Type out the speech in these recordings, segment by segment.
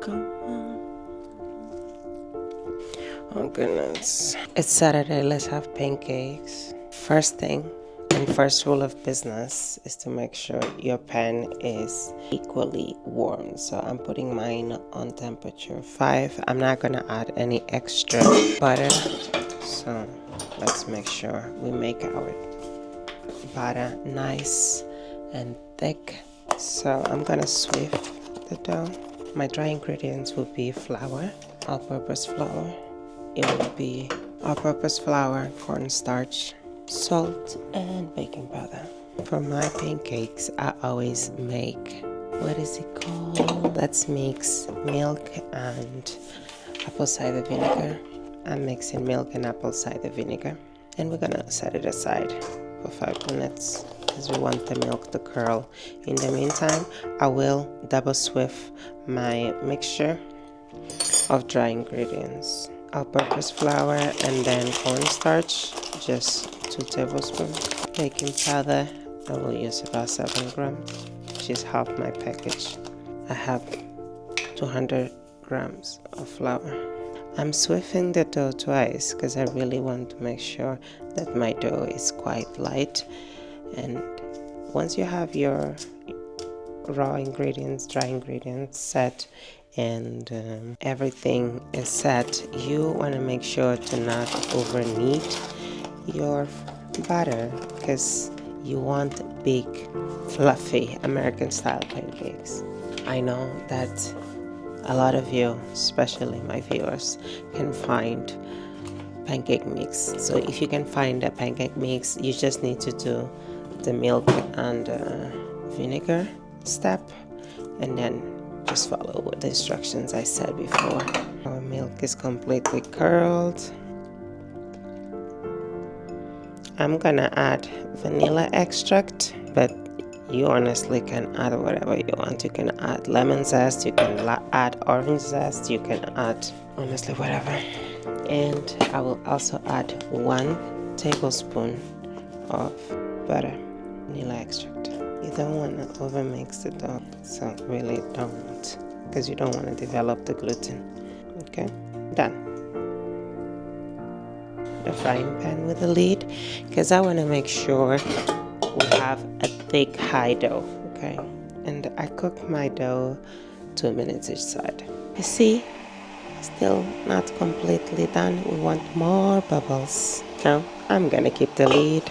Come on. Oh goodness. It's Saturday, let's have pancakes. First thing and first rule of business is to make sure your pan is equally warm. So I'm putting mine on temperature 5. I'm not gonna add any extra butter. So let's make sure we make our butter nice and thick. So I'm gonna swift the dough. My dry ingredients will be flour, all-purpose flour. It will be all-purpose flour, cornstarch, salt, and baking powder. For my pancakes, I always make, what is it called? Let's mix milk and apple cider vinegar. I'm mixing milk and apple cider vinegar. And we're gonna set it aside for 5 minutes because we want the milk to curl. In the meantime, I will double swift my mixture of dry ingredients. All-purpose flour and then cornstarch, just 2 tablespoons. Baking powder, I will use about 7 grams, which is half my package. I have 200 grams of flour. I'm swifting the dough twice because I really want to make sure that my dough is quite light. And once you have your raw ingredients, dry ingredients set, and everything is set, you want to make sure to not over knead your batter because you want big, fluffy American style pancakes. I know that a lot of you, especially my viewers, can find pancake mix. So if you can find a pancake mix, you just need to do the milk and vinegar step and then just follow with the instructions I said before. Our milk is completely curled. I'm gonna add vanilla extract, but you honestly can add whatever you want. You can add lemon zest, you can add orange zest, you can add honestly whatever. And I will also add 1 tablespoon of butter, vanilla extract. You don't want to overmix the dough, so really don't, because you don't want to develop the gluten. Okay, done. The frying pan with the lid, because I want to make sure we have a thick high dough. Okay, and I cook my dough 2 minutes each side. You see, still not completely done. We want more bubbles. Now I'm gonna keep the lid.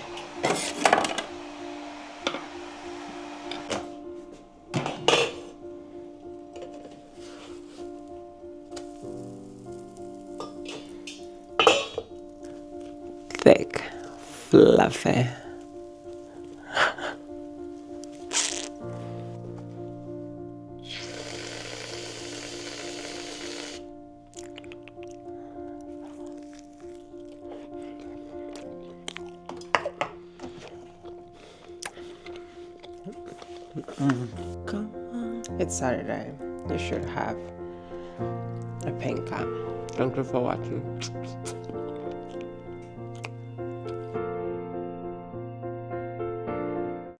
Thick, fluffy. Come on. It's Saturday. You should have a pancake. Thank you for watching.